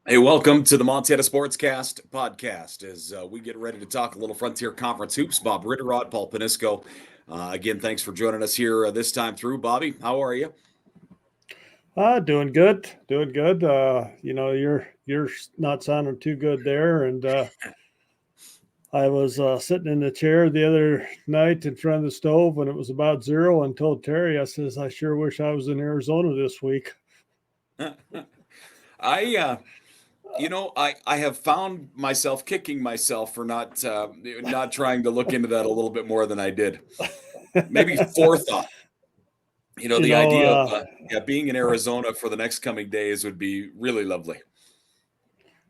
Hey, welcome to the Montana Sportscast podcast. As we get ready to talk a little Frontier Conference hoops, Bob Ritterod, Paul Panisco. Again, thanks for joining us here this time through. Bobby, how are you? Doing good, doing good. You're not sounding too good there, and I was sitting in the chair the other night in front of the stove when it was about zero, and told Terry, I says, I sure wish I was in Arizona this week. I, I have found myself kicking myself for not trying to look into that a little bit more than I did. Maybe forethought. you The know, idea of uh, being in Arizona for the next coming days would be really lovely.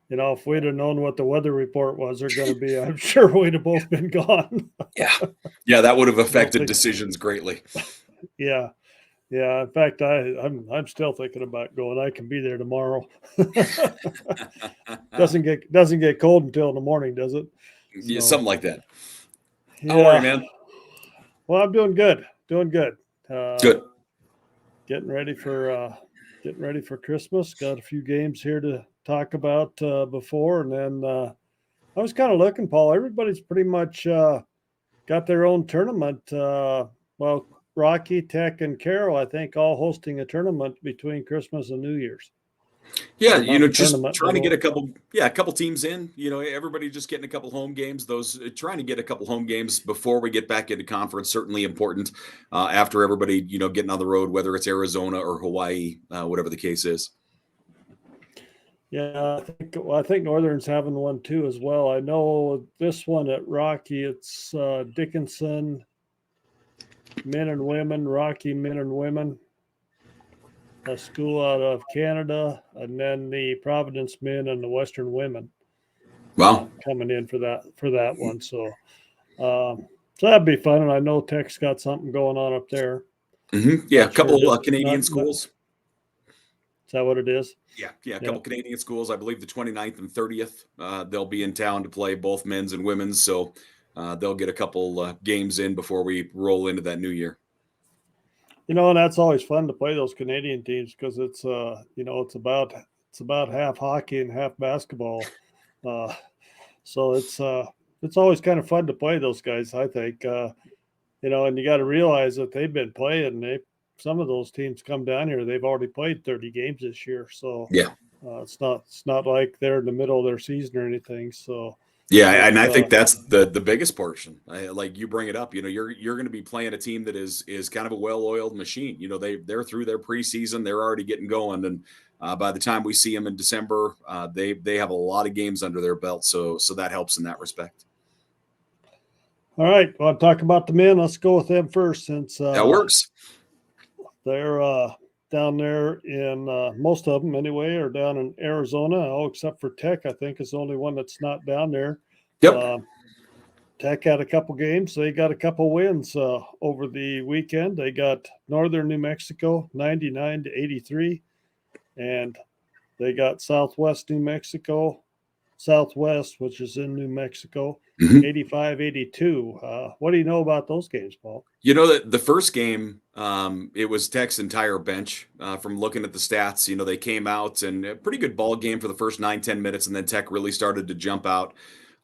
if we'd have known what the weather report was, are going to be, I'm sure we'd have both been gone. Yeah, yeah, that would have Don't affected think, decisions greatly. yeah, yeah. In fact, I'm still thinking about going. I can be there tomorrow. Doesn't get cold until in the morning, does it? Yeah, So something like that. How are you, yeah. man? Well, I'm doing good. Doing good. Uh, Good. getting ready for Christmas. Got a few games here to talk about before, and then I was kind of looking, Paul. Everybody's pretty much got their own tournament. Well, Rocky, Tech, and Carroll, I think, all hosting a tournament between Christmas and New Year's. Yeah, Or not a just tournament, trying but to get a couple teams in. Everybody just getting a couple home games. Those trying to get a couple home games before we get back into conference certainly important. After everybody, getting on the road, whether it's Arizona or Hawaii, whatever the case is. yeah, I think Northern's having one too as well. I know this one at Rocky, it's Dickinson men and women, Rocky men and women, a school out of Canada, and then the Providence men and the Western women Wow. coming in for that one. So that'd be fun. And I know Tech's got something going on up there. Yeah, a Not sure, couple just Canadian not. schools. Is that what it is? Yeah, a Yeah. couple Canadian schools. I believe the 29th and 30th. They'll be in town to play both men's and women's, so they'll get a couple games in before we roll into that new year. And that's always fun to play those Canadian teams because it's about half hockey and half basketball. Uh, so it's always kind of fun to play those guys. I think. And you got to realize that they've been playing. Some of those teams come down here. They've already played 30 games this year, so Yeah. it's not like they're in the middle of their season or anything. So Yeah, and it's I think that's the biggest portion. Like you bring it up, you're going to be playing a team that is kind of a well-oiled machine. They're through their preseason, they're already getting going, and by the time we see them in December, they have a lot of games under their belt. So that helps in that respect. all right. Well, talk about the men. Let's go with them first, since That works. they're down there in most of them anyway are down in Arizona. Oh, except for Tech, I think is the only one that's not down there. Yep. Uh, Tech had a couple games. They got a couple wins over the weekend. They got Northern New Mexico 99-83, and they got Southwest New Mexico, Southwest, which is in New Mexico, Mhm. 85-82. What do you know about those games, Paul? You know that the first game, it was Tech's entire bench. From looking at the stats, they came out and a pretty good ball game for the first 9-10 minutes, and then Tech really started to jump out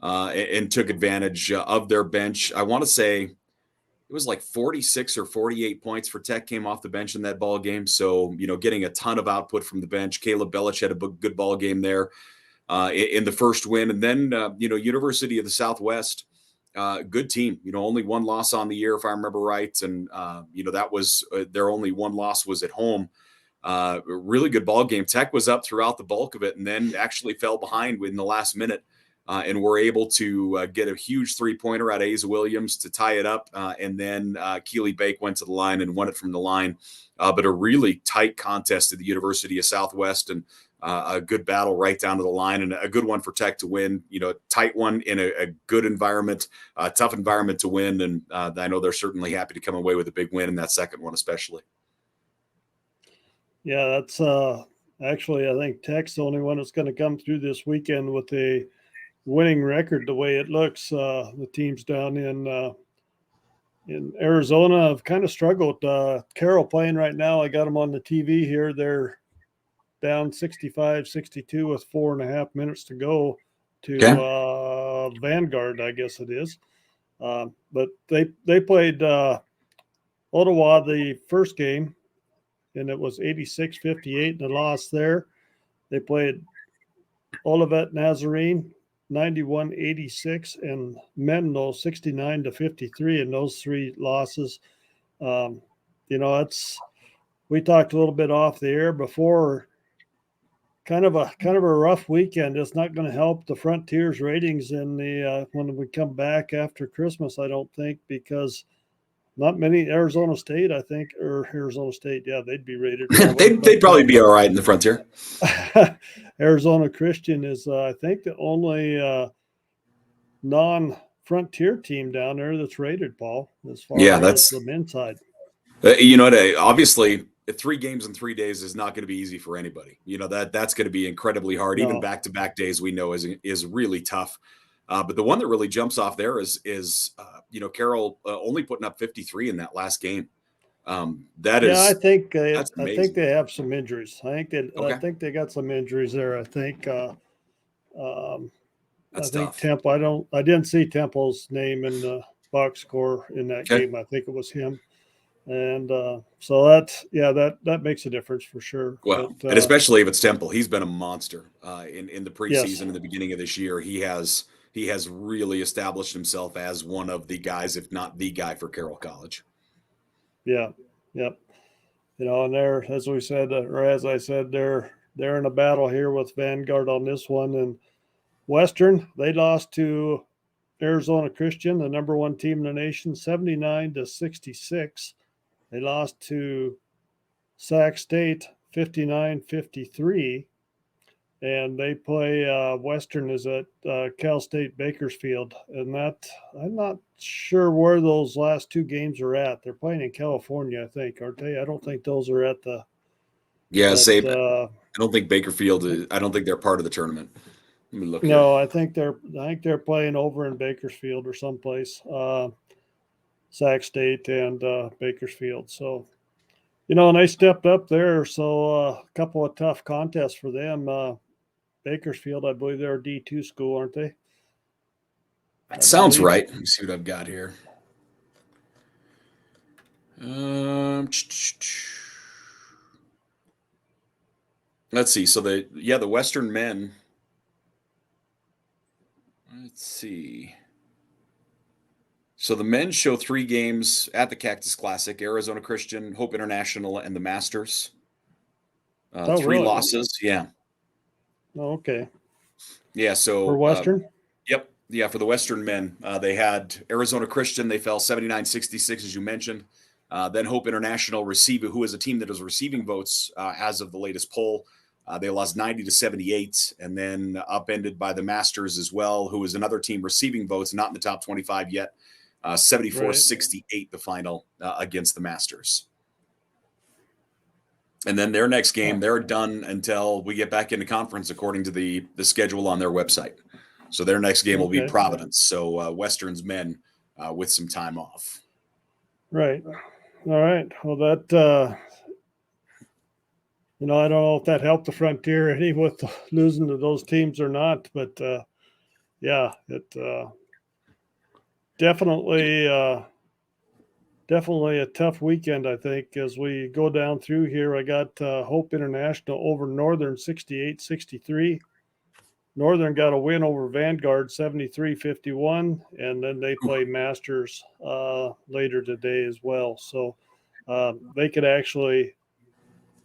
and took advantage of their bench. I want to say it was like 46 or 48 points for Tech came off the bench in that ball game. So getting a ton of output from the bench. Caleb Belich had a good ball game there in the first win, and then University of the Southwest. Good team. Only one loss on the year, if I remember right, and that was their only one loss was at home. Really good ball game. Tech was up throughout the bulk of it, and then actually fell behind in the last minute, and were able to get a huge 3-pointer out of Asa Williams to tie it up, and then Keely Bake went to the line and won it from the line. But a really tight contest at the University of Southwest, and a good battle right down to the line, and a good one for Tech to win. Tight one in a good environment, tough environment to win. And I know they're certainly happy to come away with a big win in that second one, especially. Yeah, that's actually, I think Tech's the only one that's going to come through this weekend with a winning record. The way it looks, the teams down in Arizona have kind of struggled. Carroll playing right now. I got them on the TV here. They're down 65-62 with 4.5 minutes to go to Okay. Vanguard, I guess it is. But they played Ottawa the first game, and it was 86-58 and they lost there. They played Olivet Nazarene 91-86 and Menlo 69-53 in those three losses. Um, it's we talked a little bit off the air before. Kind of a rough weekend. It's not going to help the Frontiers ratings in the when we come back after Christmas. I don't think, because not many Arizona State, I think, or Arizona State, yeah, they'd be rated probably, They'd probably be all right in the Frontier. Arizona Christian is, I think, the only non-Frontier team down there that's rated, Paul, as Yeah, far as that's the men's side. obviously 3 games in 3 days is not going to be easy for anybody. That's going to be incredibly hard. Even No, back-to-back days we know is really tough. But the one that really jumps off there is Carroll only putting up 53 in that last game. That yeah, I is think that's I think amazing. they have some injuries. I Okay, think they got some injuries there. Um, I that's think tough. Temple. I didn't see Temple's name in the box score in that Okay. game. I think it was him, and so that makes a difference for sure. Well, But and especially if it's Temple, he's been a monster in the yes, preseason, in the beginning of this year. He has really established himself as one of the guys, if not the guy, for Carroll College. yeah, yep. And they're, as we said, or as I said, they're in a battle here with Vanguard on this one. And Western, they lost to Arizona Christian, the number one team in the nation, 79-66. They lost to Sac State 59-53, and they play Western is at Cal State Bakersfield, and that I'm not sure where those last two games are at. They're playing in California, I think, aren't they? I don't think those are at the Yeah, at same. I don't think Bakerfield. I don't think they're part of the tournament. Let me look here. no, I think they're playing over in Bakersfield or someplace. Sac State and Bakersfield. So and they stepped up there. So a couple of tough contests for them. Bakersfield, I believe they're a D2 school, aren't they? That I sounds believe. right. Let me see what I've got here. Let's see. So the Western men. Let's see. So the men show 3 games at the Cactus Classic: Arizona Christian, Hope International, and the Masters. Oh, Three really? losses. Yeah. Oh, okay. Yeah. For So, Western? yep. Yeah. For the Western men, they had Arizona Christian. They fell 79-66, as you mentioned. Then Hope International, who is a team that is receiving votes as of the latest poll. They lost 90-78, and then upended by the Masters as well, who is another team receiving votes, not in the top 25 yet. Right. 74-68, the final against the Masters. And then their next game, Huh. they're done until we get back into conference, according to the schedule on their website. So their next game will be Okay. Providence. So Western's men with some time off. Right. All right. Well, that I don't know if that helped the Frontier any with losing to those teams or not, but yeah, it definitely definitely a tough weekend, I think, as we go down through here. I got Hope International over Northern 68-63. Northern got a win over Vanguard 73-51, and then they play Masters later today as well. So they could actually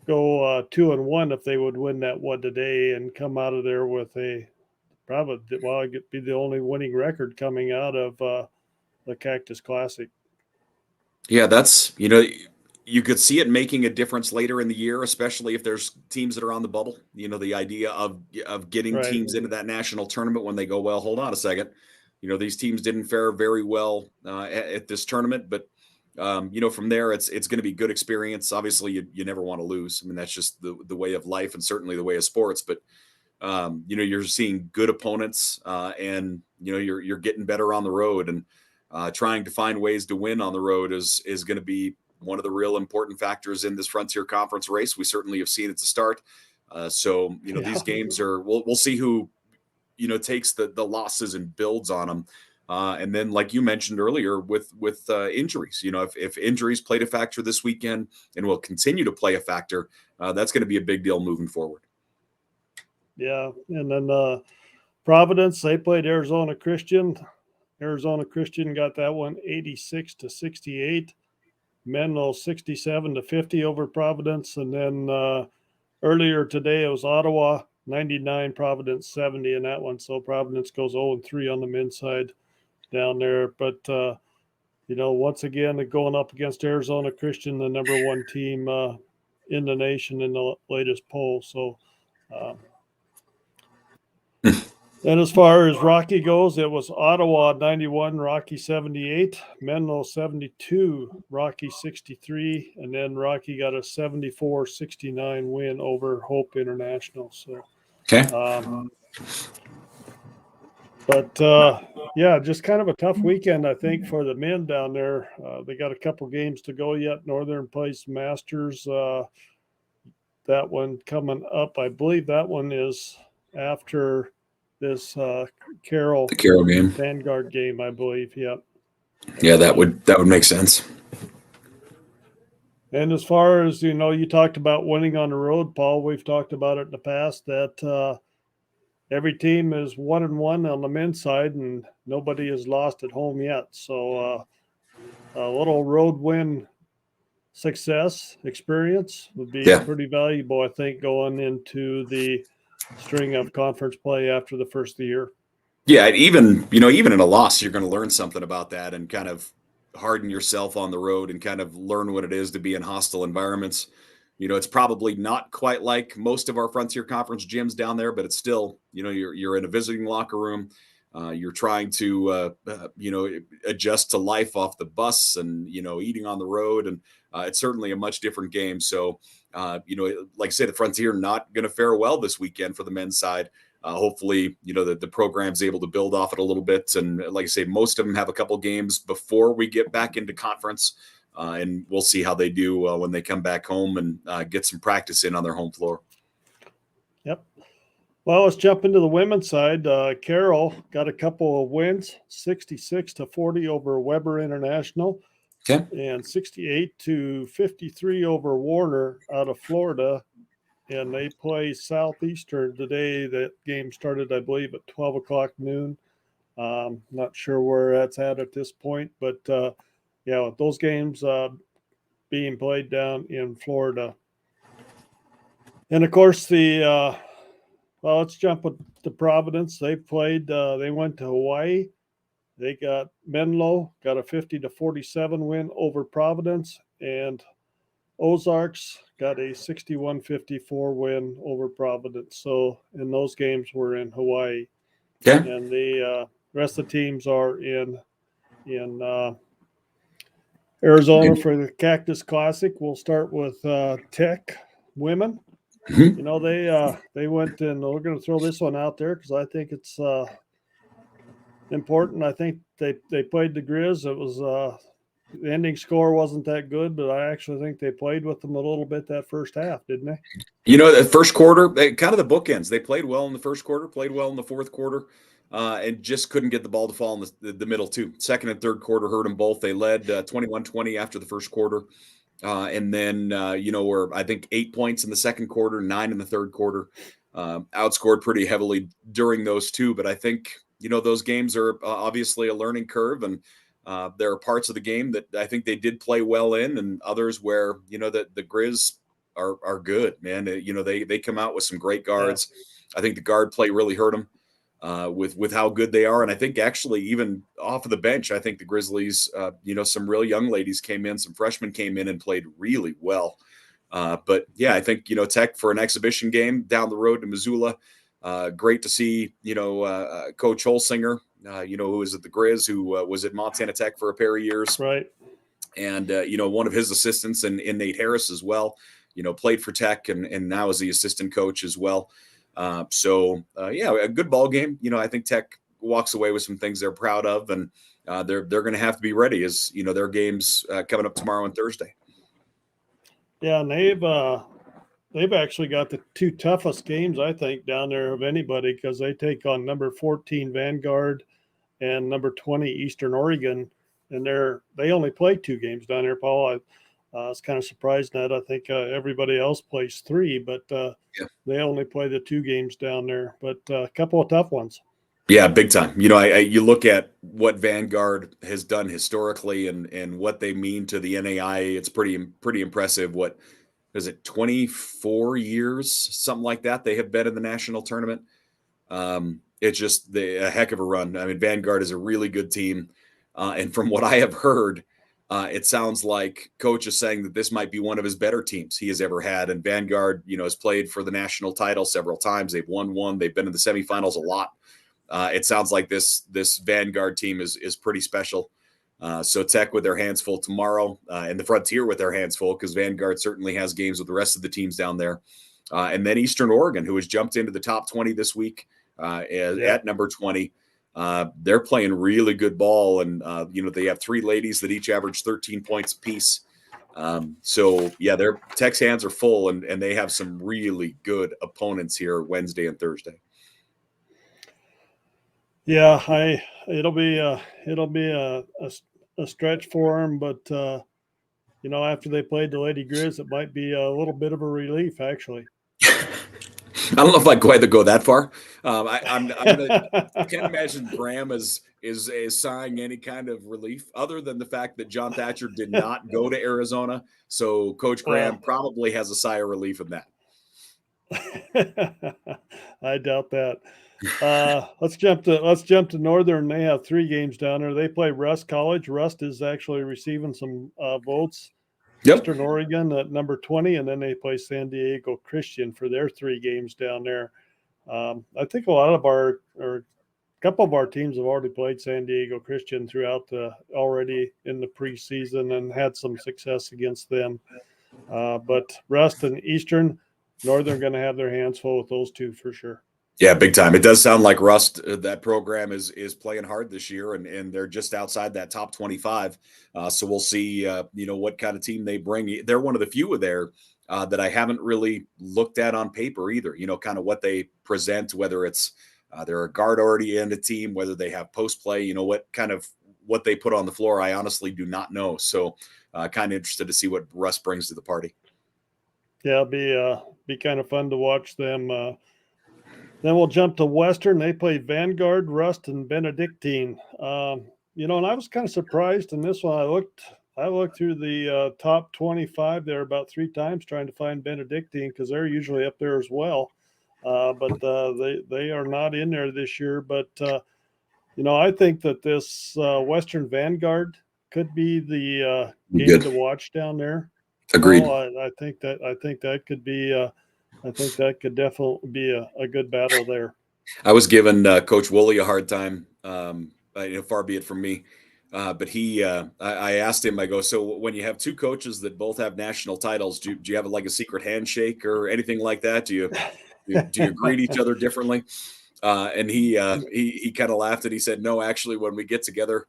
go 2-1 if they would win that one today and come out of there with it'd be the only winning record coming out of the Cactus Classic. Yeah, you could see it making a difference later in the year, especially if there's teams that are on the bubble. The idea of getting Right. teams into that national tournament when they go, well, hold on a second. These teams didn't fare very well at this tournament, but from there, it's going to be good experience. Obviously, you never want to lose. I mean, that's just the way of life, and certainly the way of sports. But you're seeing good opponents, and you're getting better on the road, and trying to find ways to win on the road is going to be one of the real important factors in this Frontier Conference race. We certainly have seen it to start. So these games are we'll see who takes the losses and builds on them. And then, like you mentioned earlier, with injuries, if injuries played a factor this weekend and will continue to play a factor, that's going to be a big deal moving forward. Yeah, and then Providence, they played Arizona Christian. Arizona Christian got that one 86-68. Menlo 67-50 over Providence, and then earlier today it was Ottawa 99, Providence 70 in that one. So Providence goes 0-3 on the men's side down there. But once again, going up against Arizona Christian, the number one team in the nation in the latest poll. So. And as far as Rocky goes, it was Ottawa 91, Rocky 78, Menlo 72, Rocky 63, and then Rocky got a 74-69 win over Hope International. So, Okay. Yeah, just kind of a tough weekend, I think, for the men down there. They got a couple games to go yet. Northern plays Masters. That one coming up. I believe that one is after this Carroll The Carroll game. Vanguard game, I believe. Yep. Yeah, that would make sense. And as far as you talked about winning on the road, Paul. We've talked about it in the past that every team is 1-1 on the men's side, and nobody has lost at home yet. So a little road win success experience would be pretty valuable, I think, going into the string of conference play after the first of the year. Yeah, even in a loss, you're going to learn something about that and kind of harden yourself on the road and kind of learn what it is to be in hostile environments. It's probably not quite like most of our Frontier Conference gyms down there, but it's still, you're in a visiting locker room. You're trying to, adjust to life off the bus and, eating on the road. And it's certainly a much different game. So, like I said, the Frontier not going to fare well this weekend for the men's side. Hopefully, the program's able to build off it a little bit. And like I say, most of them have a couple games before we get back into conference. And we'll see how they do when they come back home and get some practice in on their home floor. Yep. Well, let's jump into the women's side. Carroll got a couple of wins, 66-40 over Weber International. Okay. And 68-53 over Warner out of Florida. And they play Southeastern today. That game started, I believe, at 12 o'clock noon. Not sure where that's at this point, but those games being played down in Florida. And of course, let's jump to Providence. They played. They went to Hawaii. They got Menlo got a 50-47 win over Providence, and Ozarks got a 61-54 win over Providence. So, and those games were in Hawaii. Okay. And the rest of the teams are in Arizona for the Cactus Classic. We'll start with Tech women. Mm-hmm. They went, and we're going to throw this one out there because I think it's important. I think they played the Grizz. It was the ending score wasn't that good, but I actually think they played with them a little bit that first half, didn't they? The first quarter, kind of the bookends. They played well in the first quarter, played well in the fourth quarter, and just couldn't get the ball to fall in the middle too. Second and third quarter hurt them both. They led 21-20 after the first quarter. And then, were, I think, 8 points in the second quarter, 9 in the third quarter, outscored pretty heavily during those two. But I think, those games are obviously a learning curve. And there are parts of the game that I think they did play well in, and others where, that the Grizz are good, man. They come out with some great guards. Yeah. I think the guard play really hurt them. With how good they are. And I think actually even off of the bench, I think the Grizzlies, some real young ladies came in, some freshmen came in and played really well. But yeah, I think, Tech for an exhibition game down the road to Missoula. Great to see, Coach Holsinger, who was at the Grizz, who was at Montana Tech for a pair of years. Right. And, one of his assistants in Nate Harris as well, played for Tech and now is the assistant coach as well. A good ball game. I think Tech walks away with some things they're proud of, and they're going to have to be ready as their games coming up tomorrow and Thursday. Yeah, and they've they've actually got the two toughest games I think down there of anybody because they take on number 14 Vanguard and number 20 Eastern Oregon, and they only play two games down there. Paul, I was kind of surprised that I think everybody else plays three, but Yeah. they only play the two games down there. But a couple of tough ones. Yeah, big time. You look at what Vanguard has done historically and what they mean to the NAI. It's pretty impressive. What is it, 24 years, something like that? They have been in the national tournament. It's just a heck of a run. I mean, Vanguard is a really good team, and from what I have heard, it sounds like coach is saying that this might be one of his better teams he has ever had. And Vanguard, has played for the national title several times. They've won one. They've been in the semifinals a lot. It sounds like this Vanguard team is pretty special. So Tech with their hands full tomorrow, and the Frontier with their hands full because Vanguard certainly has games with the rest of the teams down there. And then Eastern Oregon, who has jumped into the top 20 this week at number 20. They're playing really good ball, and they have three ladies that each average 13 points apiece. So their Tech's hands are full, and they have some really good opponents here Wednesday and Thursday. Yeah, it'll be a stretch for them, but after they played the Lady Grizz, it might be a little bit of a relief actually. I don't know if I'd quite go that far. I'm can't imagine Graham is sighing any kind of relief other than the fact that John Thatcher did not go to Arizona. So Coach Graham probably has a sigh of relief in that. I doubt that. Let's jump to Northern. They have three games down there. They play Rust College. Rust is actually receiving some votes. Yep. Eastern Oregon at number 20, and then they play San Diego Christian for their three games down there. I think a couple of our teams have already played San Diego Christian already in the preseason and had some success against them. But Rust and Eastern, Northern going to have their hands full with those two for sure. Yeah, big time. It does sound like Rust, that program is playing hard this year, and they're just outside that top 25. So we'll see, what kind of team they bring. They're one of the few there that I haven't really looked at on paper either. Kind of what they present, whether it's they're a guard already in the team, whether they have post play. What they put on the floor. I honestly do not know. So kind of interested to see what Rust brings to the party. Yeah, it'll be kind of fun to watch them. Then we'll jump to Western. They play Vanguard, Rust, and Benedictine. And I was kind of surprised in this one. I looked through the top 25 there about three times trying to find Benedictine because they're usually up there as well. But they are not in there this year. But I think that this Western Vanguard could be the game to watch down there. Agreed. I think that could be. I think that could definitely be a good battle there. I was giving Coach Woolley a hard time, far be it from me. But I asked him, I go, so when you have two coaches that both have national titles, do you have like a secret handshake or anything like that? Do you greet each other differently? And he kind of laughed and he said, no, actually, when we get together,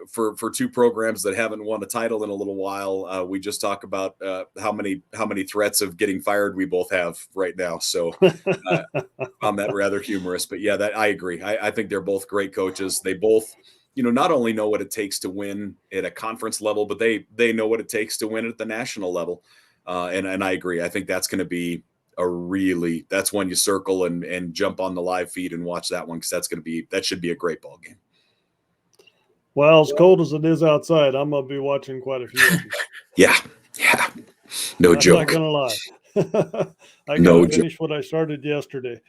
for two programs that haven't won a title in a little while, we just talk about how many threats of getting fired we both have right now. So found that rather humorous. But yeah, that I agree. I think they're both great coaches. They both, not only know what it takes to win at a conference level, but they know what it takes to win at the national level. And I agree. I think that's going to be that's one you circle and jump on the live feed and watch that one because that should be a great ball game. Well, as cold as it is outside, I'm going to be watching quite a few of them. Yeah. No joke. I'm not going to lie. I got to finish what I started yesterday.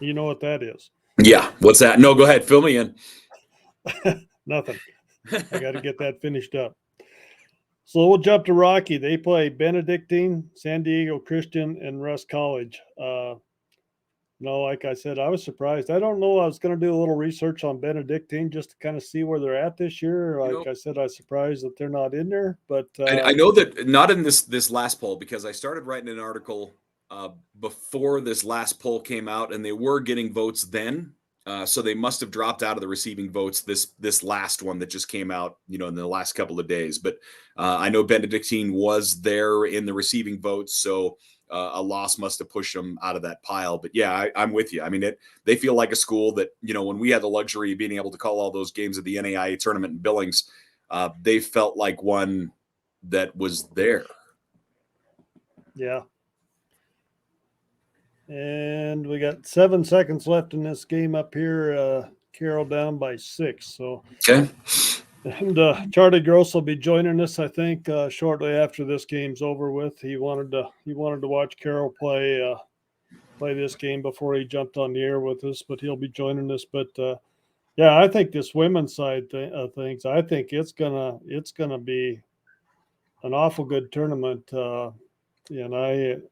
You know what that is? Yeah. What's that? No, go ahead. Fill me in. Nothing. I got to get that finished up. So we'll jump to Rocky. They play Benedictine, San Diego Christian, and Rust College. Like I said, I was surprised. I don't know. I was going to do a little research on Benedictine just to kind of see where they're at this year. I said, I was surprised that they're not in there. But I know that not in this last poll because I started writing an article before this last poll came out, and they were getting votes then. So they must have dropped out of the receiving votes this last one that just came out, in the last couple of days. But I know Benedictine was there in the receiving votes, so a loss must have pushed them out of that pile. But yeah, I'm with you. I mean, they feel like a school that, when we had the luxury of being able to call all those games at the NAIA tournament in Billings, they felt like one that was there. Yeah. And we got 7 seconds left in this game up here. Carroll down by 6. So, okay. And Charlie Gross will be joining us, I think, shortly after this game's over with. He wanted to watch Carroll play this game before he jumped on the air with us, but he'll be joining us. But yeah, I think this women's side of things, I think it's gonna be an awful good tournament. And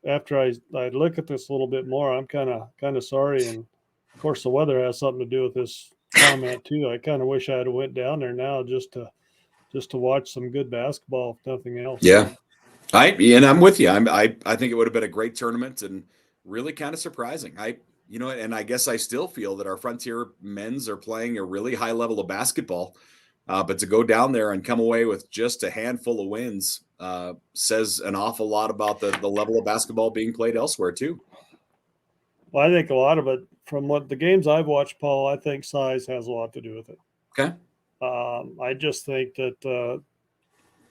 after I look at this a little bit more, I'm kind of sorry. And of course, the weather has something to do with this comment too. I kind of wish I had went down there now just to watch some good basketball, if nothing else. Yeah, I'm with you. I think it would have been a great tournament and really kind of surprising. And I guess I still feel that our Frontier men's are playing a really high level of basketball. But to go down there and come away with just a handful of wins says an awful lot about the level of basketball being played elsewhere too. Well, I think a lot of it, from what the games I've watched, Paul, I think size has a lot to do with it. Okay. I just think that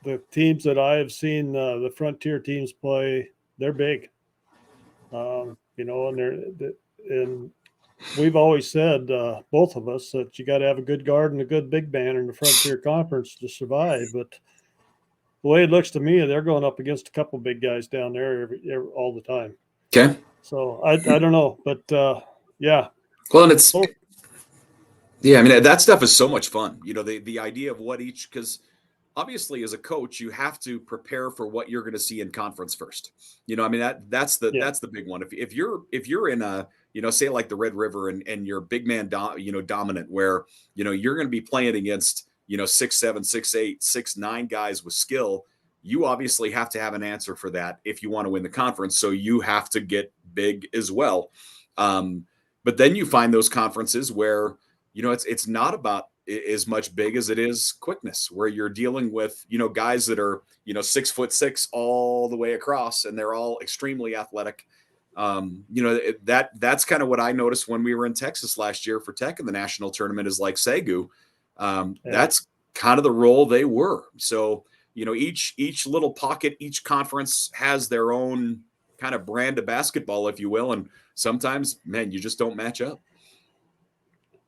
the teams that I have seen, the Frontier teams play, they're big. And we've always said, both of us, that you got to have a good guard and a good big man in the Frontier Conference to survive. But the way it looks to me, they're going up against a couple big guys down there all the time. Okay. So I don't know, but yeah. Well, and I mean, that stuff is so much fun. The idea of what each, because obviously as a coach, you have to prepare for what you're going to see in conference first. I mean, that's the big one. If you're in a, say like the Red River and you're big man, dominant, where, you're going to be playing against, 6'7", 6'8", 6'9" guys with skill, you obviously have to have an answer for that if you want to win the conference. So you have to get big as well. But then you find those conferences where, it's not about as much big as it is quickness, where you're dealing with, guys that are, 6'6" all the way across, and they're all extremely athletic. That's kind of what I noticed when we were in Texas last year for Tech in the national tournament, is like Segu. That's kind of the role they were. So, each little pocket, each conference has their own kind of brand of basketball, if you will. And sometimes, man, you just don't match up.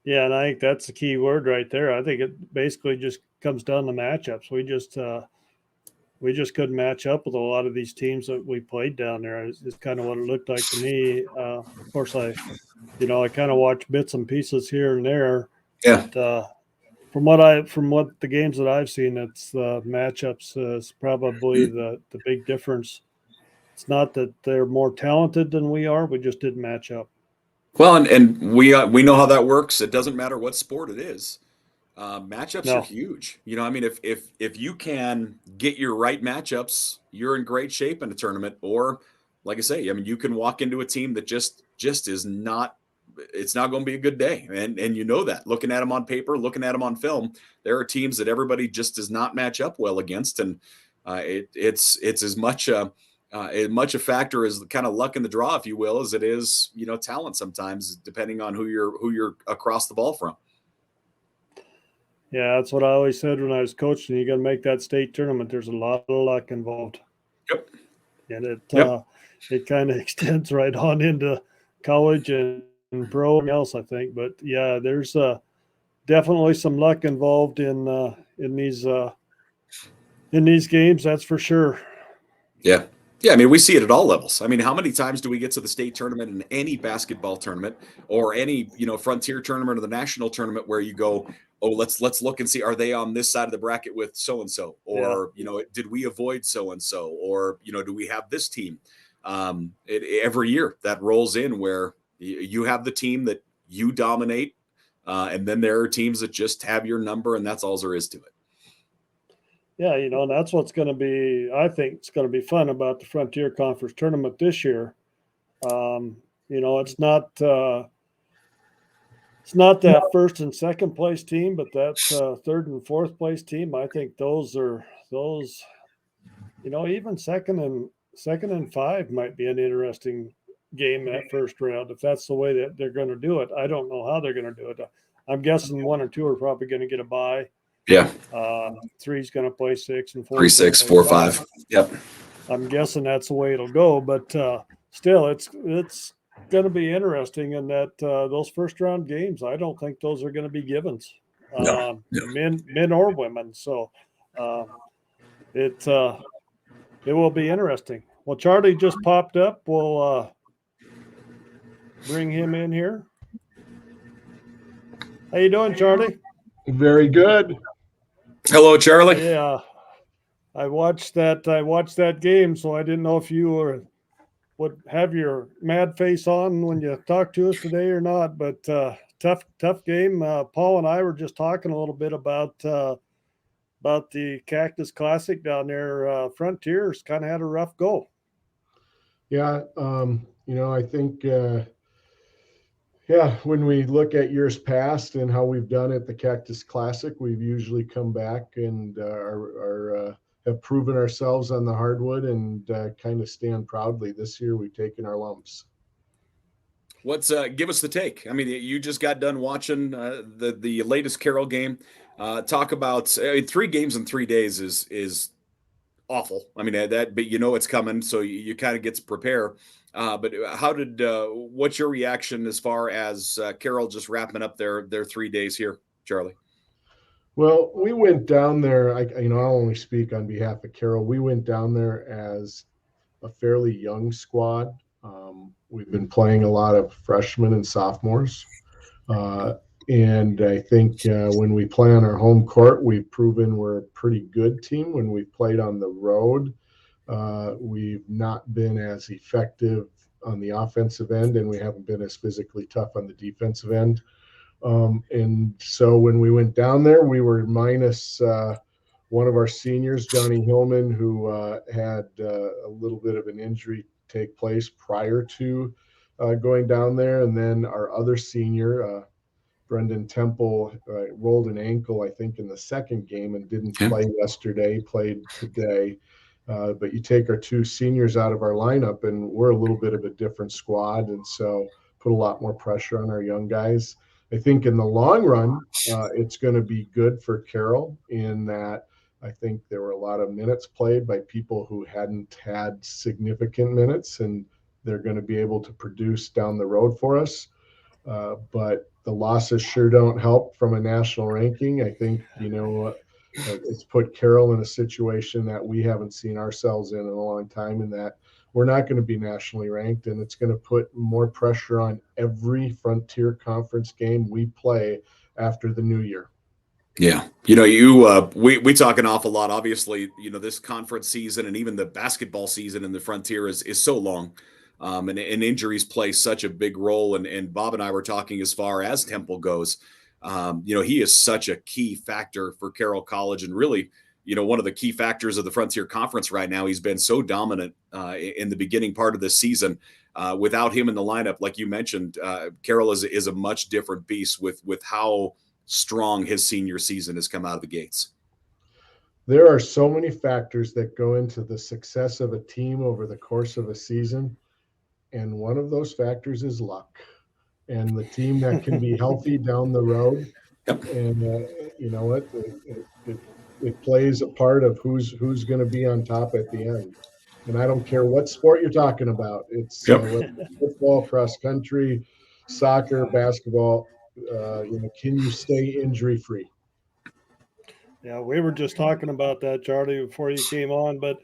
Yeah, and I think that's the key word right there. I think it basically just comes down to matchups. We just couldn't match up with a lot of these teams that we played down there. It's kind of what it looked like to me. Of course, I kind of watch bits and pieces here and there. Yeah. But, from what the games that I've seen, it's matchups is probably the big difference. It's not that they're more talented than we are; we just didn't match up. Well, and we know how that works. It doesn't matter what sport it is. Matchups are huge. I mean, if you can get your right matchups, you're in great shape in a tournament. Or, like I say, I mean, you can walk into a team that just is not. It's not going to be a good day, and that looking at them on paper, looking at them on film, there are teams that everybody just does not match up well against, and it's as much a factor as kind of luck in the draw, if you will, as it is, talent sometimes, depending on who you're across the ball from. Yeah, that's what I always said when I was coaching. You got to make that state tournament. There's a lot of luck involved. Yep. And it kind of extends right on into college and pro and else, I think. But yeah, there's definitely some luck involved in these games. That's for sure. Yeah. Yeah, I mean, we see it at all levels. I mean, how many times do we get to the state tournament in any basketball tournament or any, Frontier tournament or the national tournament where you go, oh, let's look and see, are they on this side of the bracket with so-and-so? Or, did we avoid so-and-so? Or, do we have this team? Every year that rolls in where you have the team that you dominate, and then there are teams that just have your number, and that's all there is to it. Yeah, and that's what's going to be, I think it's going to be fun about the Frontier Conference tournament this year. It's not It's not that first and second place team, but that third and fourth place team. I think those. Even second and five might be an interesting game that first round if that's the way that they're going to do it. I don't know how they're going to do it. I'm guessing one or two are probably going to get a bye. Yeah. Three's going to play six, and 3, 6, 4, 5. Yep. I'm guessing that's the way it'll go, but still, it's going to be interesting in that those first round games. I don't think those are going to be givens, No. men or women. So it will be interesting. Well, Charlie just popped up. We'll bring him in here. How you doing, Charlie? Very good. Hello, Charlie. Yeah, I watched that game, so I didn't know if you would have your mad face on when you talk to us today or not. But tough game. Paul and I were just talking a little bit about the Cactus Classic down there. Frontiers kind of had a rough go. Yeah, I think when we look at years past and how we've done at the Cactus Classic, we've usually come back and have proven ourselves on the hardwood and kind of stand proudly. This year, we've taken our lumps. Give us the take. I mean, you just got done watching the latest Carroll game. Talk about 3 games in 3 days is awful. I mean but it's coming, so you kind of get to prepare. But what's your reaction as far as Carroll just wrapping up their 3 days here, Charlie? Well, we went down there. I'll only speak on behalf of Carroll. We went down there as a fairly young squad. We've been playing a lot of freshmen and sophomores. And I think when we play on our home court, we've proven we're a pretty good team. When we've played on the road, we've not been as effective on the offensive end, and we haven't been as physically tough on the defensive end. And so when we went down there, we were minus one of our seniors, Johnny Hillman, who had a little bit of an injury take place prior to going down there. And then our other senior, Brendan Temple, rolled an ankle, I think, in the second game and didn't play yesterday, played today. But you take our 2 seniors out of our lineup, and we're a little bit of a different squad. And so put a lot more pressure on our young guys. I think in the long run, it's going to be good for Carroll in that I think there were a lot of minutes played by people who hadn't had significant minutes, and they're going to be able to produce down the road for us. But the losses sure don't help from a national ranking. I think, it's put Carroll in a situation that we haven't seen ourselves in a long time, in that we're not going to be nationally ranked, and it's going to put more pressure on every Frontier Conference game we play after the new year. Yeah. We talk an awful lot. Obviously, this conference season and even the basketball season in the Frontier is so long. And injuries play such a big role. And Bob and I were talking as far as Temple goes. He is such a key factor for Carroll College, and really, one of the key factors of the Frontier Conference right now. He's been so dominant in the beginning part of this season. Without him in the lineup, like you mentioned, Carroll is a much different beast with how strong his senior season has come out of the gates. There are so many factors that go into the success of a team over the course of a season. And one of those factors is luck, and the team that can be healthy down the road. Yep. And you know what? It plays a part of who's going to be on top at the end. And I don't care what sport you're talking about. It's football, cross country, soccer, basketball. Can you stay injury free? Yeah, we were just talking about that, Charlie, before you came on. But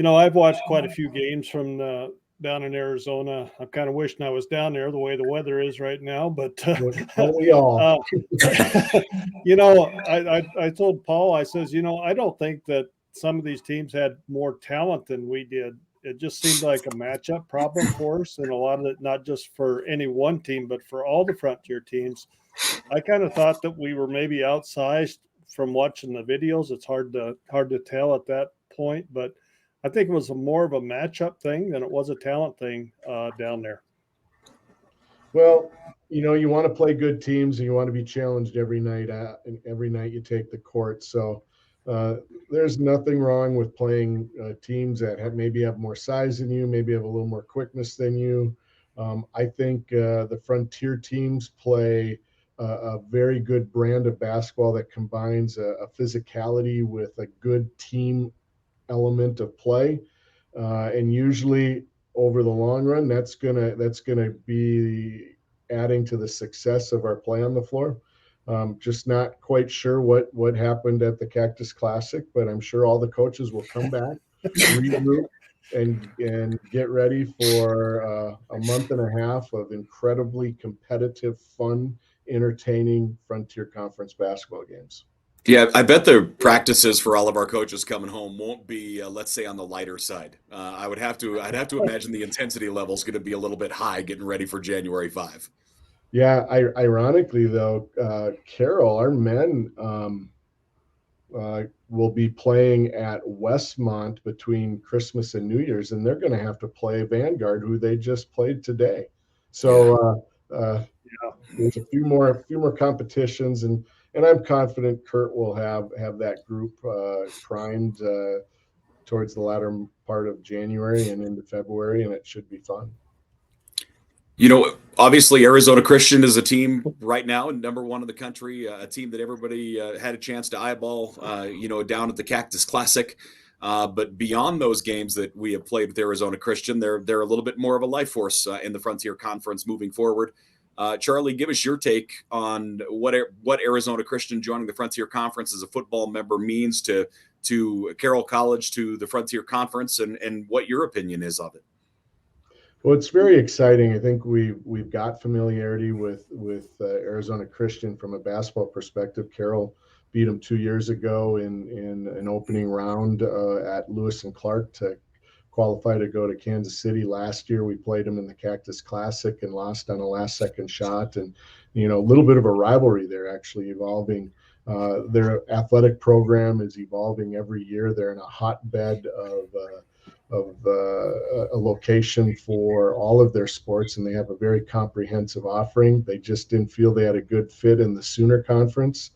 I've watched quite a few games from down in Arizona. I'm kind of wishing I was down there the way the weather is right now. But don't we all? I told Paul, I says, I don't think that some of these teams had more talent than we did. It just seemed like a matchup problem for us, and a lot of it, not just for any one team, but for all the Frontier teams. I kind of thought that we were maybe outsized from watching the videos. It's hard to tell at that point, but I think it was more of a matchup thing than it was a talent thing down there. Well, you want to play good teams and you want to be challenged every night. And every night you take the court. So uh, there's nothing wrong with playing teams that maybe have more size than you, maybe have a little more quickness than you. I think the Frontier teams play a very good brand of basketball that combines a physicality with a good team element of play, and usually over the long run, that's gonna be adding to the success of our play on the floor. Just not quite sure what happened at the Cactus Classic, but I'm sure all the coaches will come back, regroup, and get ready for a month and a half of incredibly competitive, fun, entertaining Frontier Conference basketball games. Yeah, I bet the practices for all of our coaches coming home won't be, let's say, on the lighter side. I'd have to imagine the intensity level is going to be a little bit high getting ready for January 5. Yeah, ironically though, Carroll, our men will be playing at Westmont between Christmas and New Year's, and they're going to have to play Vanguard, who they just played today. Yeah. So there's a few more competitions, and I'm confident Kurt will have that group primed towards the latter part of January and into February, and it should be fun. Obviously, Arizona Christian is a team right now, number one in the country, a team that everybody had a chance to eyeball, down at the Cactus Classic. But beyond those games that we have played with Arizona Christian, they're a little bit more of a life force in the Frontier Conference moving forward. Charlie, give us your take on what Arizona Christian joining the Frontier Conference as a football member means to Carroll College, to the Frontier Conference, and what your opinion is of it. Well, it's very exciting. I think we've got familiarity with Arizona Christian from a basketball perspective. Carroll beat them 2 years ago in an opening round at Lewis and Clark to qualify to go to Kansas City. Last year we played them in the Cactus Classic and lost on a last-second shot. And a little bit of a rivalry there, actually evolving. Their athletic program is evolving every year. They're in a hotbed of a location for all of their sports, and they have a very comprehensive offering. They just didn't feel they had a good fit in the Sooner Conference.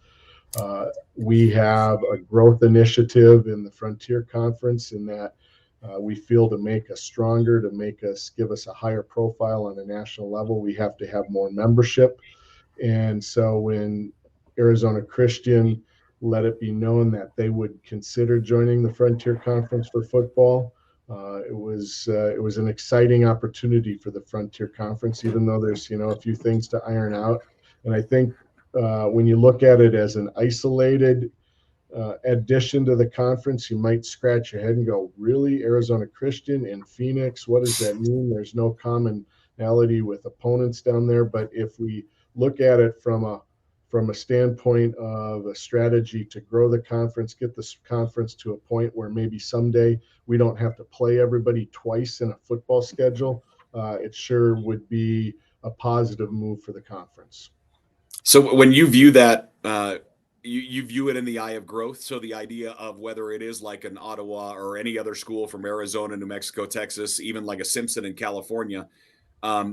We have a growth initiative in the Frontier Conference in that we feel to make us stronger, give us a higher profile on a national level, we have to have more membership. And so when Arizona Christian let it be known that they would consider joining the Frontier Conference for football, it was an exciting opportunity for the Frontier Conference, even though there's a few things to iron out. And I think when you look at it as an isolated addition to the conference, you might scratch your head and go, "Really, Arizona Christian in Phoenix? What does that mean?" There's no commonality with opponents down there. But if we look at it from a standpoint of a strategy to grow the conference, get this conference to a point where maybe someday we don't have to play everybody twice in a football schedule, it sure would be a positive move for the conference. So when you view that, you view it in the eye of growth. So the idea of whether it is like an Ottawa or any other school from Arizona, New Mexico, Texas, even like a Simpson in California,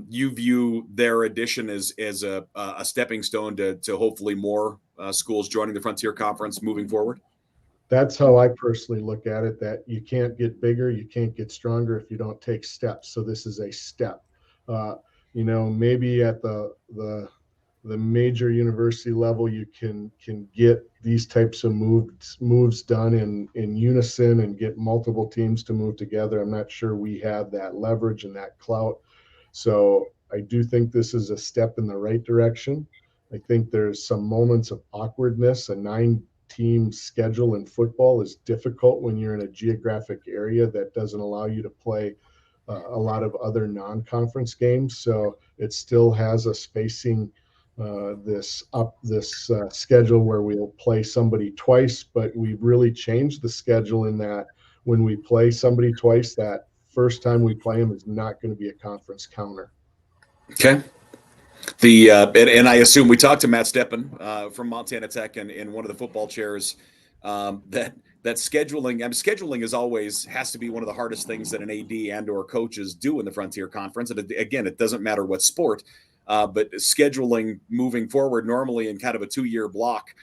you view their addition as a stepping stone to hopefully more schools joining the Frontier Conference moving forward. That's how I personally look at it, that you can't get bigger, you can't get stronger if you don't take steps. So this is a step. Maybe at the major university level, you can get these types of moves done in unison and get multiple teams to move together. I'm not sure we have that leverage and that clout. So I do think this is a step in the right direction. I think there's some moments of awkwardness. A 9-team schedule in football is difficult when you're in a geographic area that doesn't allow you to play a lot of other non-conference games. So it still has us facing this schedule where we'll play somebody twice, but we've really changed the schedule in that when we play somebody twice, that first time we play them is not going to be a conference counter. Okay. And I assume we talked to Matt Steppen from Montana Tech and one of the football chairs that scheduling. Scheduling is always has to be one of the hardest things that an AD and or coaches do in the Frontier Conference. And again, it doesn't matter what sport. But scheduling moving forward, normally in kind of a 2-year block,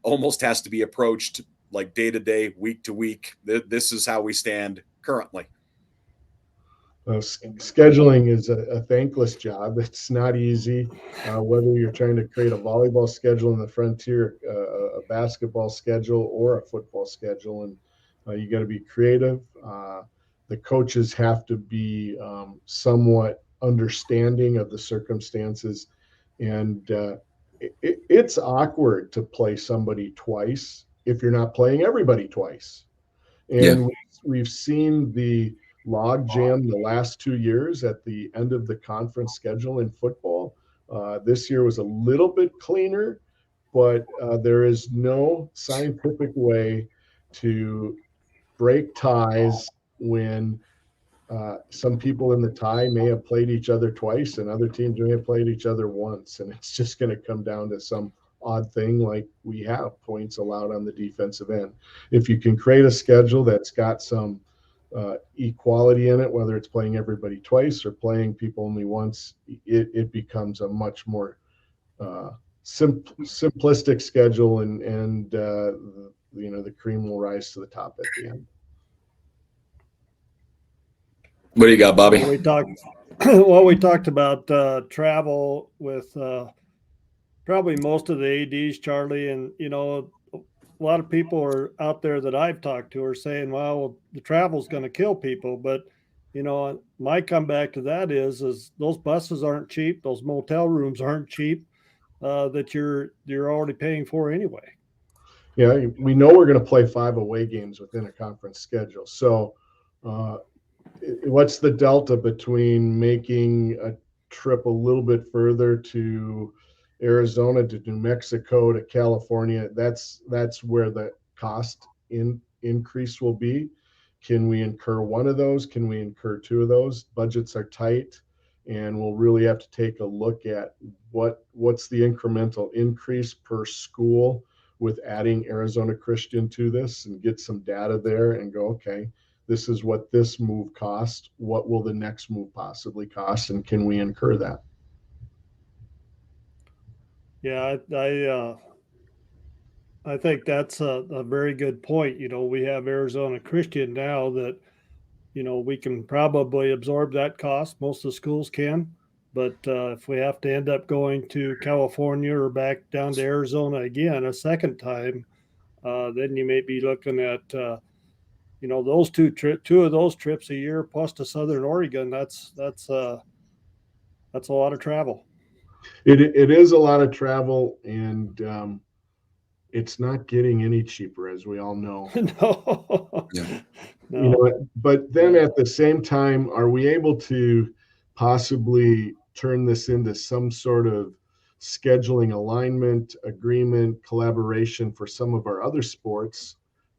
almost has to be approached like day to day, week to week. This is how we stand currently. Scheduling is a thankless job. It's not easy. Whether you're trying to create a volleyball schedule in the Frontier, a basketball schedule, or a football schedule, and you got to be creative. The coaches have to be somewhat understanding of the circumstances, and it's awkward to play somebody twice if you're not playing everybody twice. And we've seen the log jam the last 2 years at the end of the conference schedule in football. This year was a little bit cleaner, but there is no scientific way to break ties when some people in the tie may have played each other twice and other teams may have played each other once. And it's just going to come down to some odd thing like we have points allowed on the defensive end. If you can create a schedule that's got some equality in it, whether it's playing everybody twice or playing people only once, it becomes a much more simplistic schedule, and the cream will rise to the top at the end. What do you got, Bobby? We talked about travel with probably most of the ADs, Charlie, and a lot of people are out there that I've talked to are saying, well, the travel's going to kill people. But, my comeback to that is those buses aren't cheap. Those motel rooms aren't cheap that you're already paying for anyway. Yeah, we know we're going to play 5 away games within a conference schedule. So what's the delta between making a trip a little bit further to Arizona, to New Mexico, to California? That's where the cost increase will be. Can we incur one of those? Can we incur 2 of those? Budgets are tight, and we'll really have to take a look at what's the incremental increase per school with adding Arizona Christian to this, and get some data there and go, okay, this is what this move cost. What will the next move possibly cost, and can we incur that? Yeah, I think that's a very good point. We have Arizona Christian now that, we can probably absorb that cost. Most of the schools can. But if we have to end up going to California or back down to Arizona again a second time, then you may be looking at, those two of those trips a year plus to Southern Oregon. That's a lot of travel. It is a lot of travel, and it's not getting any cheaper, as we all know. No. Yeah. No. But then at the same time, are we able to possibly turn this into some sort of scheduling alignment, agreement, collaboration for some of our other sports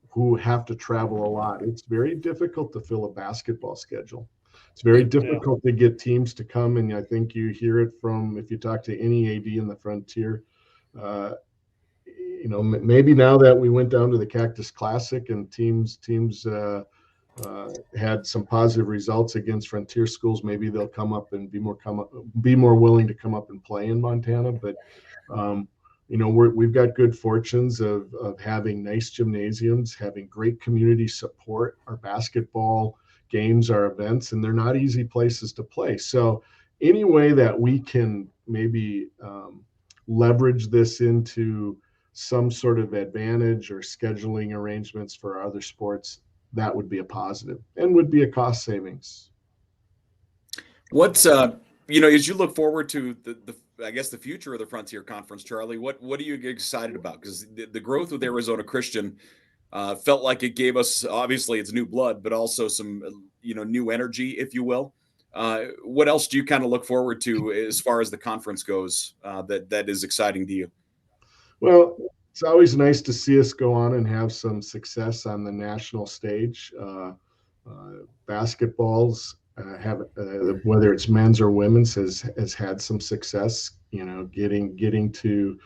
who have to travel a lot? It's very difficult to fill a basketball schedule. It's very difficult to get teams to come, and I think you hear it from, if you talk to any AD in the Frontier, maybe now that we went down to the Cactus Classic and teams had some positive results against Frontier schools, maybe they'll come up and be more willing to come up and play in Montana. But we've got good fortunes of having nice gymnasiums, having great community support. Our basketball games, our events, and they're not easy places to play. So any way that we can maybe leverage this into some sort of advantage or scheduling arrangements for our other sports, that would be a positive and would be a cost savings. What's as you look forward to the future of the Frontier Conference, Charlie, what are you excited about? Because the growth with Arizona Christian felt like it gave us, obviously it's new blood, but also some new energy, if you will. What else do you kind of look forward to as far as the conference goes that is exciting to you? Well, it's always nice to see us go on and have some success on the national stage. Basketballs have, whether it's men's or women's, has had some success, getting to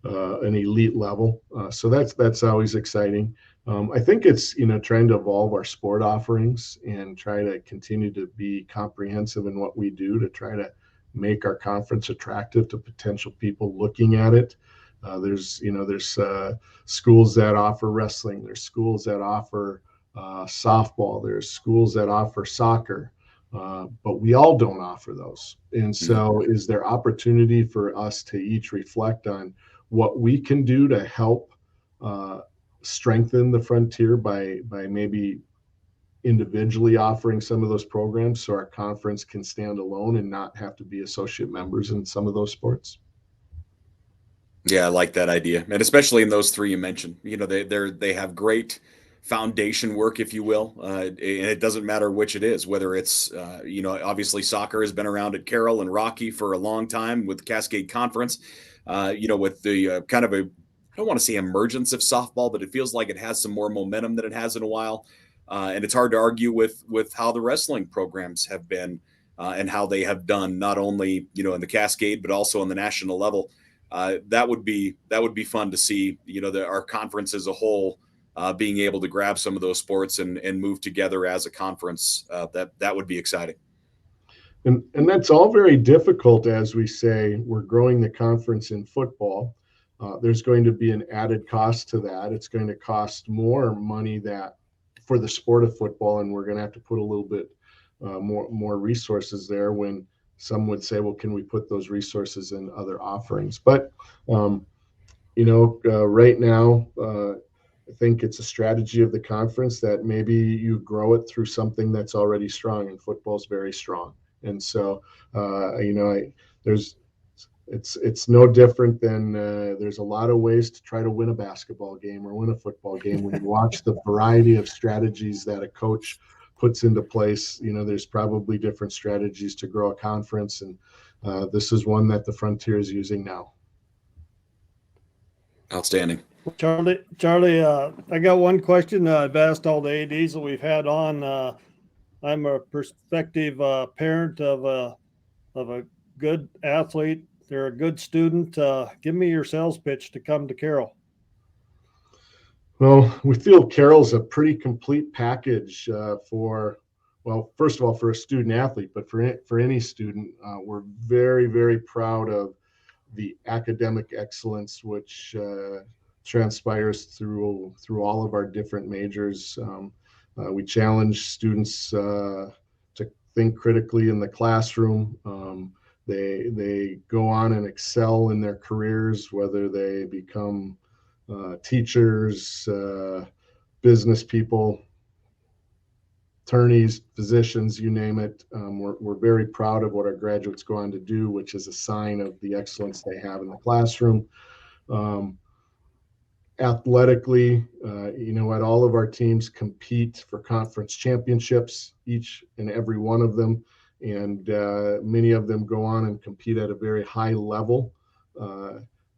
an elite level. So that's always exciting. I think it's, trying to evolve our sport offerings and try to continue to be comprehensive in what we do to try to make our conference attractive to potential people looking at it. There's schools that offer wrestling. There's schools that offer softball. There's schools that offer soccer, but we all don't offer those. And so, is there opportunity for us to each reflect on what we can do to help strengthen the Frontier by maybe individually offering some of those programs, so our conference can stand alone and not have to be associate members in some of those sports? Yeah, I like that idea, and especially in those three you mentioned. They have great foundation work, if you will, and it doesn't matter which it is. Whether it's obviously soccer has been around at Carroll and Rocky for a long time with Cascade Conference. With the kind of I don't want to say emergence of softball, but it feels like it has some more momentum than it has in a while. And it's hard to argue with how the wrestling programs have been and how they have done, not only in the Cascade but also on the national level. That would be fun to see. Our conference as a whole being able to grab some of those sports and move together as a conference. That would be exciting. And that's all very difficult. As we say, we're growing the conference in football. There's going to be an added cost to that. It's going to cost more money for the sport of football, and we're going to have to put a little bit more resources there, when some would say, well, can we put those resources in other offerings? But right now, I think it's a strategy of the conference that maybe you grow it through something that's already strong, and football is very strong. And so, it's no different than there's a lot of ways to try to win a basketball game or win a football game. When you watch the variety of strategies that a coach puts into place, there's probably different strategies to grow a conference, and this is one that the Frontier is using now. Outstanding. Charlie, I got one question. I've asked all the ADs that we've had on. I'm a prospective parent of a good athlete. They're a good student. Give me your sales pitch to come to Carroll. Well, we feel Carroll's a pretty complete package first of all, for a student athlete, but for any student. We're very, very proud of the academic excellence which transpires through all of our different majors. We challenge students to think critically in the classroom. They go on and excel in their careers, whether they become teachers, business people, attorneys, physicians, you name it. We're very proud of what our graduates go on to do, which is a sign of the excellence they have in the classroom. Athletically, at all of our teams compete for conference championships, each and every one of them. And many of them go on and compete at a very high level.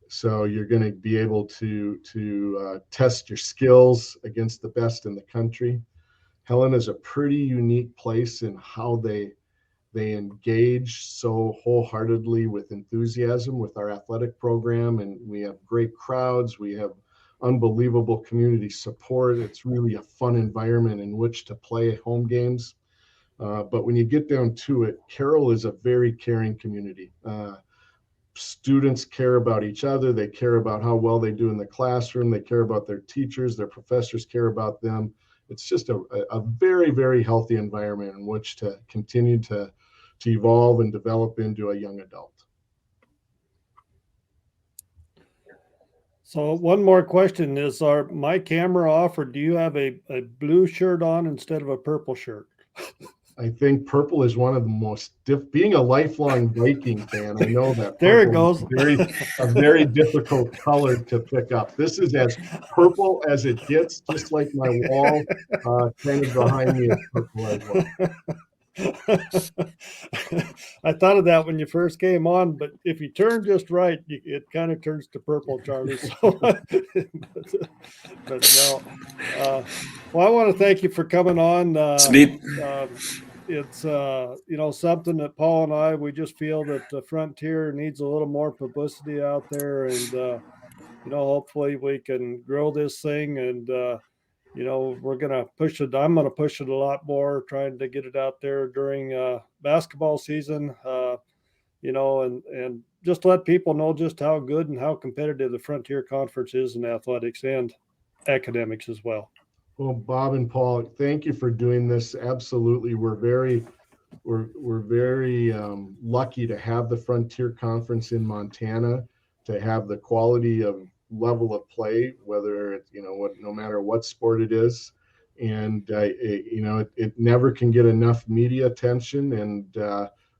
So you're going to be able to test your skills against the best in the country. Helena is a pretty unique place in how they engage so wholeheartedly with enthusiasm with our athletic program, and we have great crowds. We have unbelievable community support. It's really a fun environment in which to play home games. But when you get down to it, Carroll is a very caring community. Students care about each other. They care about how well they do in the classroom. They care about their teachers. Their professors care about them. It's just a very, very healthy environment in which to continue to evolve and develop into a young adult. So one more question: is my camera off, or do you have a blue shirt on instead of a purple shirt? I think purple is one of the most being a lifelong Viking fan, I know that there it goes. A very difficult color to pick up. This is as purple as it gets, just like my wall kind of behind me is purple as well. I thought of that when you first came on, but if you turn just right, it kind of turns to purple, Charlie. So, but no. Well, I want to thank you for coming on. It's neat. It's something that Paul and we just feel that the Frontier needs a little more publicity out there, and hopefully we can grow this thing, and we're going to push it. I'm going to push it a lot more, trying to get it out there during basketball season. and just let people know just how good and how competitive the Frontier Conference is in athletics and academics as well. Well, Bob and Paul, thank you for doing this. Absolutely. We're very lucky to have the Frontier Conference in Montana, to have the quality of level of play, whether it's, no matter what sport it is. And, it never can get enough media attention. And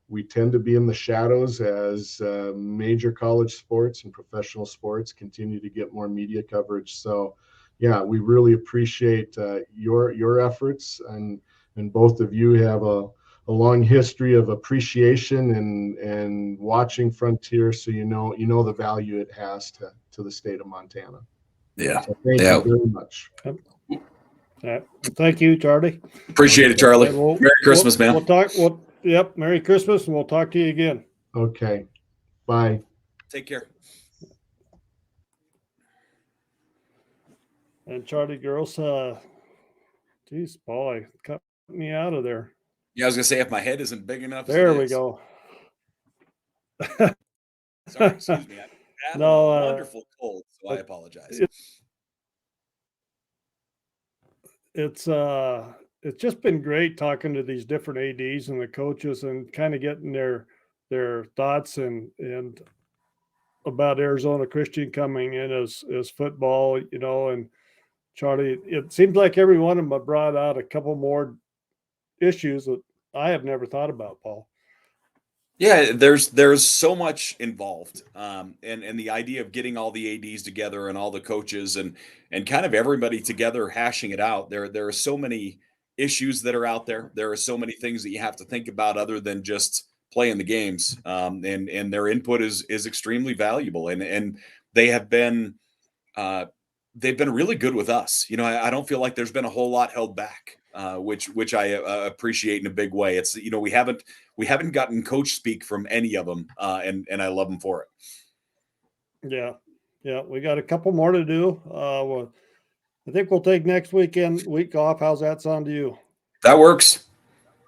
we tend to be in the shadows as major college sports and professional sports continue to get more media coverage. So, yeah, we really appreciate your efforts, and both of you have a long history of appreciation and watching Frontier, so you know the value it has to the state of Montana. Yeah. So thank you very much. Thank you, Charlie. Appreciate it, Charlie. Merry Christmas, man. We'll talk. Yep. Merry Christmas, and we'll talk to you again. Okay. Bye. Take care. And Charlie, girls, geez, Paul, I cut me out of there. Yeah, I was gonna say, if my head isn't big enough. There we go. Sorry, excuse me. I have a wonderful cold, so I apologize. It's just been great talking to these different ADs and the coaches and kind of getting their thoughts and about Arizona Christian coming in as football, and Charlie, it seems like every one of them brought out a couple more issues that I have never thought about, Paul. Yeah, there's so much involved, and the idea of getting all the ADs together and all the coaches and kind of everybody together hashing it out. There are so many issues that are out there. There are so many things that you have to think about other than just playing the games, and their input is extremely valuable, and they have been they've been really good with us. I don't feel like there's been a whole lot held back, which I appreciate in a big way. It's we haven't gotten coach speak from any of them, and I love them for it. Yeah, we got a couple more to do. Well, I think we'll take next week off. How's that sound to you? That works.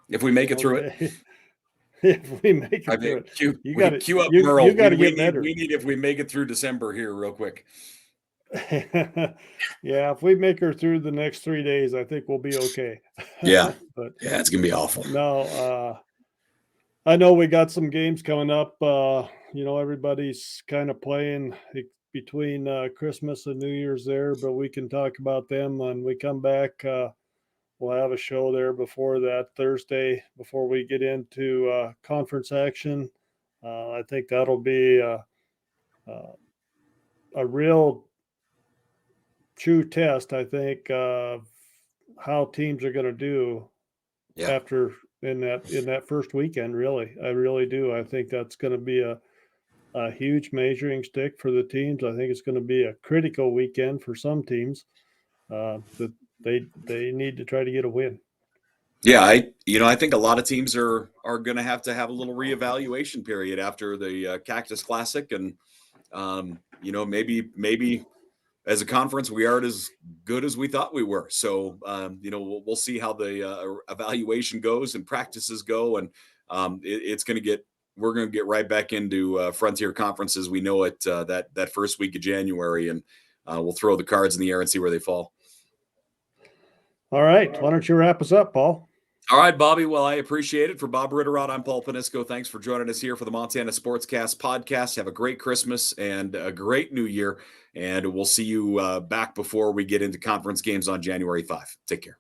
If we make it through it. If we make it through it, you got to queue up Merle. You got to get better. We need if we make it through December here real quick. Yeah, if we make her through the next 3 days, I think we'll be okay. Yeah, but yeah, it's gonna be awful. No, I know we got some games coming up. Everybody's kind of playing between Christmas and New Year's there, but we can talk about them when we come back. We'll have a show there before that Thursday before we get into conference action. I think that'll be a real true test, I think, of how teams are going to do after in that first weekend. Really, I really do. I think that's going to be a huge measuring stick for the teams. I think it's going to be a critical weekend for some teams that they need to try to get a win. Yeah, I think a lot of teams are going to have a little reevaluation period after the Cactus Classic, and maybe as a conference we aren't as good as we thought we were. So we'll see how the evaluation goes and practices go, and we're going to get right back into Frontier conferences. We know it that first week of January, and we'll throw the cards in the air and see where they fall. All right, why don't you wrap us up, Paul? All right, Bobby. Well, I appreciate it. For Bob Ritterod, I'm Paul Panisco. Thanks for joining us here for the Montana Sportscast podcast. Have a great Christmas and a great New Year, and we'll see you back before we get into conference games on January 5. Take care.